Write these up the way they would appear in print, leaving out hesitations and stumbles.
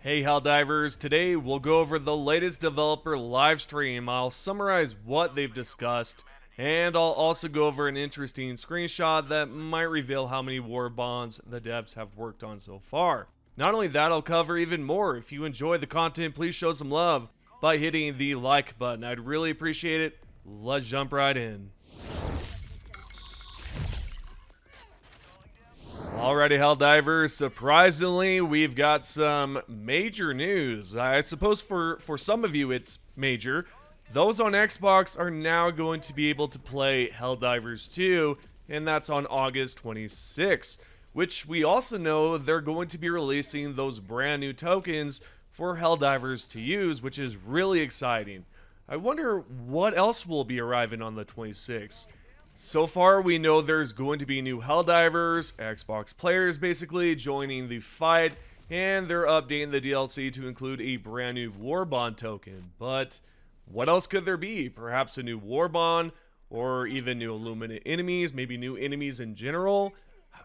Hey Helldivers, today we'll go over the latest developer live stream. I'll summarize what they've discussed, and I'll also go over an interesting screenshot that might reveal how many Warbonds the devs have worked on so far. Not only that, I'll cover even more. If you enjoy the content, please show some love by hitting the like button. I'd really appreciate it. Let's jump right in. Alrighty, Helldivers, surprisingly, we've got some major news. I suppose for some of you it's major. Those on Xbox are now going to be able to play Helldivers 2, and that's on August 26th, which we also know they're going to be releasing those brand new tokens for Helldivers to use, which is really exciting. I wonder what else will be arriving on the 26th. So far, we know there's going to be new Helldivers, Xbox players basically joining the fight, and they're updating the DLC to include a brand new Warbond token. But what else could there be? Perhaps a new Warbond, or even new Illuminate enemies, maybe new enemies in general?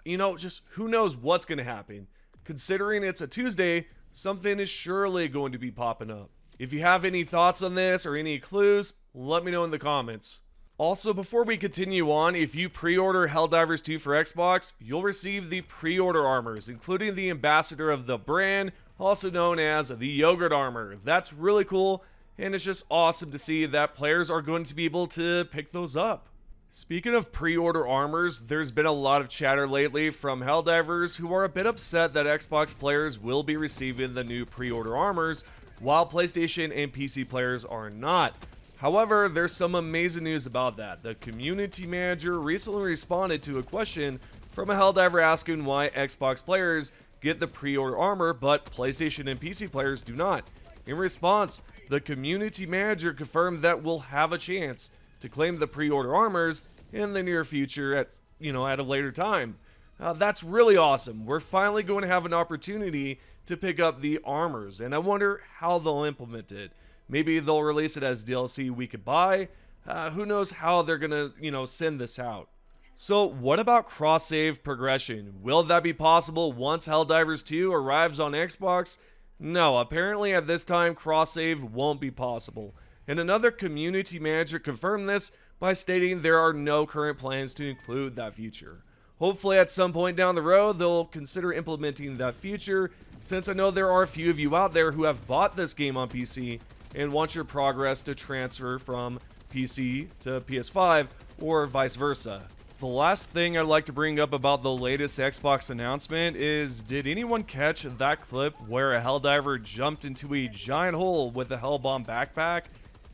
You know, just who knows what's going to happen. Considering it's a Tuesday, something is surely going to be popping up. If you have any thoughts on this or any clues, let me know in the comments. Also, before we continue on, if you pre-order Helldivers 2 for Xbox, you'll receive the pre-order armors, including the ambassador of the brand, also known as the yogurt armor. That's really cool, and it's just awesome to see that players are going to be able to pick those up. Speaking of pre-order armors, there's been a lot of chatter lately from Helldivers who are a bit upset that Xbox players will be receiving the new pre-order armors, while PlayStation and PC players are not. However, there's some amazing news about that. The community manager recently responded to a question from a Helldiver asking why Xbox players get the pre-order armor, but PlayStation and PC players do not. In response, the community manager confirmed that we'll have a chance to claim the pre-order armors in the near future at a later time. That's really awesome. We're finally going to have an opportunity to pick up the armors, and I wonder how they'll implement it. Maybe they'll release it as DLC we could buy. Who knows how they're gonna, send this out. So what about cross-save progression? Will that be possible once Helldivers 2 arrives on Xbox? No, apparently at this time cross-save won't be possible. And another community manager confirmed this by stating there are no current plans to include that feature. Hopefully at some point down the road they'll consider implementing that feature, since I know there are a few of you out there who have bought this game on PC and want your progress to transfer from PC to PS5 or vice versa. The last thing I'd like to bring up about the latest Xbox announcement is, did anyone catch that clip where a Helldiver jumped into a giant hole with a Hellbomb backpack?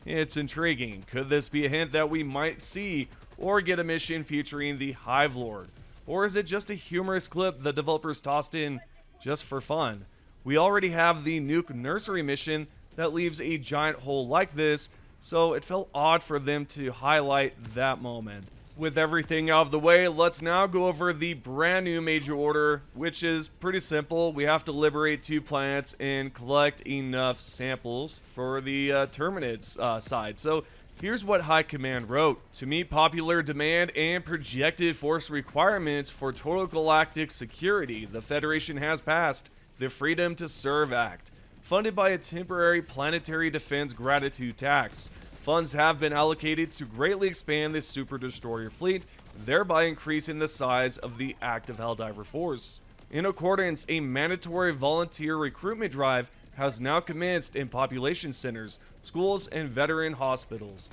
It's intriguing. Could this be a hint that we might see or get a mission featuring the Hive Lord? Or is it just a humorous clip the developers tossed in just for fun? We already have the Nuke Nursery mission that leaves a giant hole like this, so it felt odd for them to highlight that moment. With everything out of the way, let's now go over the brand new major order, which is pretty simple. We have to liberate 2 planets and collect enough samples for the Terminates side. So here's what High Command wrote. To meet popular demand and projected force requirements for total galactic security, the Federation has passed the Freedom to Serve Act, funded by a temporary planetary defense gratitude tax. Funds have been allocated to greatly expand the Super Destroyer fleet, thereby increasing the size of the active Helldiver force. In accordance, a mandatory volunteer recruitment drive has now commenced in population centers, schools, and veteran hospitals.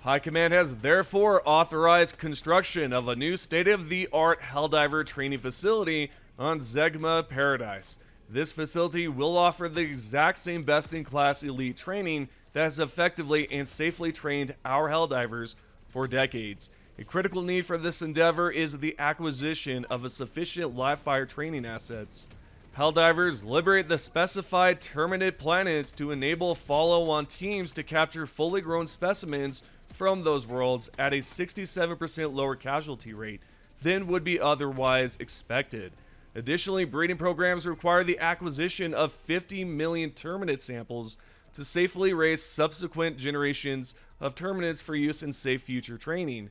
High Command has therefore authorized construction of a new state-of-the-art Helldiver training facility on Zegma Paradise. This facility will offer the exact same best-in-class elite training that has effectively and safely trained our Helldivers for decades. A critical need for this endeavor is the acquisition of a sufficient live-fire training assets. Helldivers liberate the specified Terminate planets to enable follow-on teams to capture fully grown specimens from those worlds at a 67% lower casualty rate than would be otherwise expected. Additionally, breeding programs require the acquisition of 50 million Terminate samples to safely raise subsequent generations of Terminates for use in safe future training.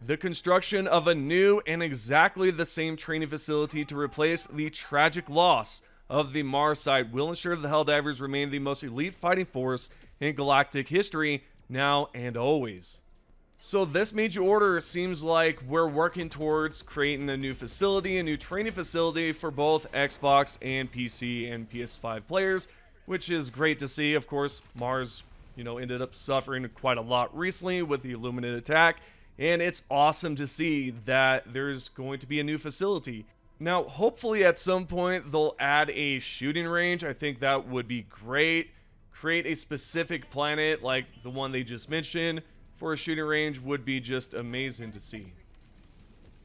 The construction of a new and exactly the same training facility to replace the tragic loss of the Mars side will ensure the Helldivers remain the most elite fighting force in galactic history now and always. So this major order seems like we're working towards creating a new facility, a new training facility for both Xbox and PC and PS5 players, which is great to see. Of course, Mars, ended up suffering quite a lot recently with the Illuminate attack, and it's awesome to see that there's going to be a new facility. Now, hopefully at some point they'll add a shooting range. I think that would be great. Create a specific planet like the one they just mentioned for a shooting range would be just amazing to see.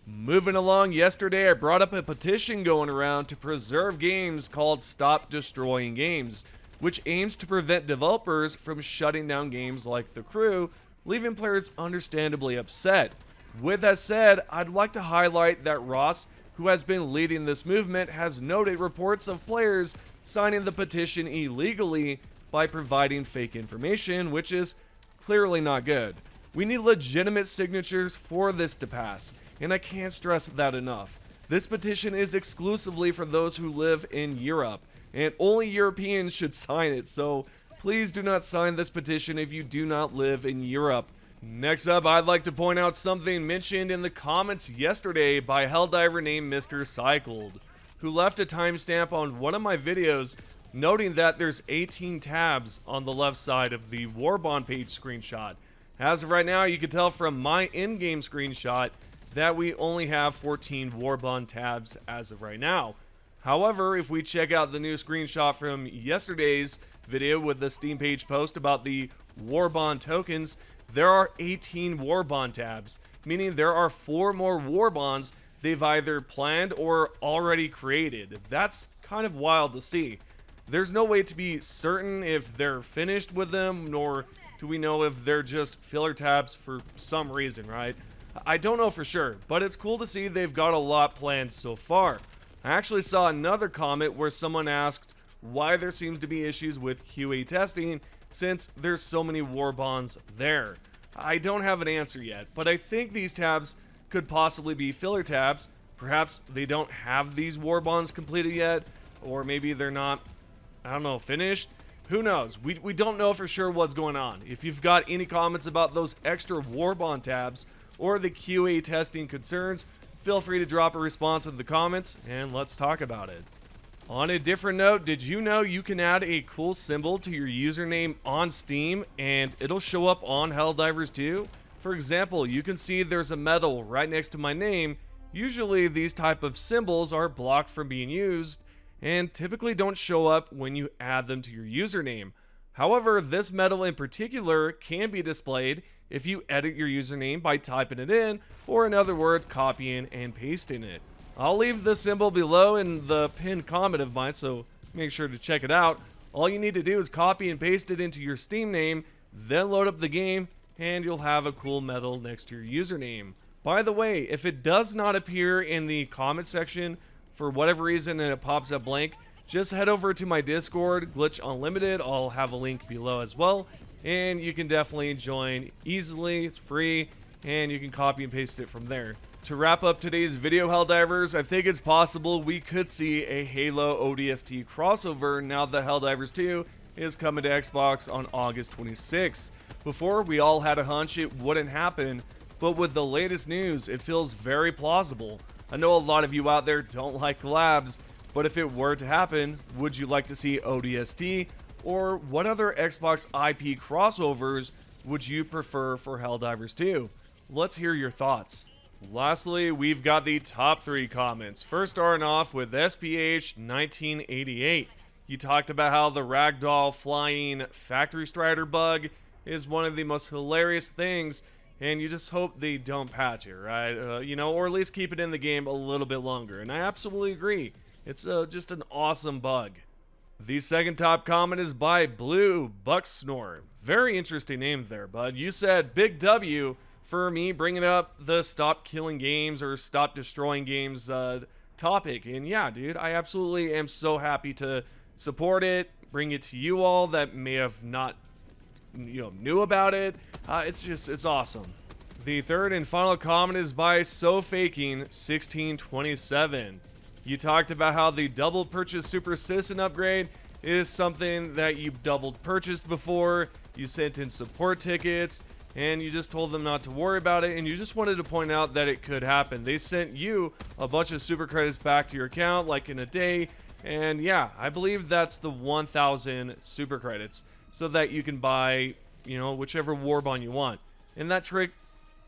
Moving along, yesterday I brought up a petition going around to preserve games called Stop Destroying Games, which aims to prevent developers from shutting down games like The Crew, leaving players understandably upset. With that said, I'd like to highlight that Ross, who has been leading this movement, has noted reports of players signing the petition illegally by providing fake information, which is clearly not good. We need legitimate signatures for this to pass, and I can't stress that enough. This petition is exclusively for those who live in Europe, and only Europeans should sign it, so please do not sign this petition if you do not live in Europe. Next up, I'd like to point out something mentioned in the comments yesterday by a Helldiver named Mr. Cycled, who left a timestamp on one of my videos noting that there's 18 tabs on the left side of the Warbond page screenshot. As of right now, you can tell from my in-game screenshot that we only have 14 Warbond tabs as of right now. However, if we check out the new screenshot from yesterday's video with the Steam page post about the Warbond tokens, there are 18 Warbond tabs, meaning there are 4 more Warbonds they've either planned or already created. That's kind of wild to see. There's no way to be certain if they're finished with them, nor do we know if they're just filler tabs for some reason, right? I don't know for sure, but it's cool to see they've got a lot planned so far. I actually saw another comment where someone asked why there seems to be issues with QA testing since there's so many Warbonds there. I don't have an answer yet, but I think these tabs could possibly be filler tabs. Perhaps they don't have these Warbonds completed yet, or maybe they're not, finished. Who knows? We don't know for sure what's going on. If you've got any comments about those extra Warbond tabs or the QA testing concerns, feel free to drop a response in the comments and let's talk about it. On a different note, did you know you can add a cool symbol to your username on Steam and it'll show up on Helldivers too? For example, you can see there's a medal right next to my name. Usually these type of symbols are blocked from being used and typically don't show up when you add them to your username. However, this medal in particular can be displayed if you edit your username by typing it in, or in other words, copying and pasting it. I'll leave the symbol below in the pinned comment of mine, so make sure to check it out. All you need to do is copy and paste it into your Steam name, then load up the game, and you'll have a cool medal next to your username. By the way, if it does not appear in the comment section for whatever reason and it pops up blank, just head over to my Discord, Glitch Unlimited. I'll have a link below as well, and you can definitely join easily. It's free, and you can copy and paste it from there. To wrap up today's video, Helldivers, I think it's possible we could see a Halo ODST crossover now that Helldivers 2 is coming to Xbox on August 26th. Before, we all had a hunch it wouldn't happen, but with the latest news, it feels very plausible. I know a lot of you out there don't like collabs, but if it were to happen, would you like to see ODST? Or what other Xbox IP crossovers would you prefer for Helldivers 2? Let's hear your thoughts. Lastly, we've got the top 3 comments. First starting off with SPH 1988. You talked about how the ragdoll flying factory strider bug is one of the most hilarious things, and you just hope they don't patch it, right? Or at least keep it in the game a little bit longer. And I absolutely agree. It's just an awesome bug. The second top comment is by Blue Bucksnore. Very interesting name there, bud. You said Big W for me bringing up the stop killing games or stop destroying games topic. And yeah, dude, I absolutely am so happy to support it, bring it to you all that may have not knew about it. It's awesome. The third and final comment is by SoFaking1627. You talked about how the double purchase super citizen upgrade is something that you double purchased before. You sent in support tickets and you just told them not to worry about it, and you just wanted to point out that it could happen. They sent you a bunch of super credits back to your account like in a day, and yeah, I believe that's the 1,000 super credits so that you can buy, you know, whichever Warbond you want. And that trick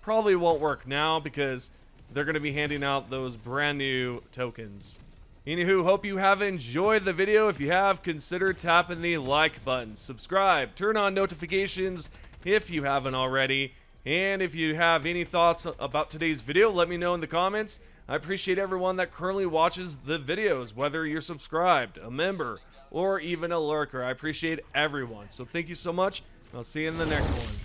probably won't work now because they're going to be handing out those brand new tokens. Anywho, hope you have enjoyed the video. If you have, consider tapping the like button, subscribe, turn on notifications if you haven't already. And if you have any thoughts about today's video, let me know in the comments. I appreciate everyone that currently watches the videos, whether you're subscribed, a member, or even a lurker. I appreciate everyone. So thank you so much. I'll see you in the next one.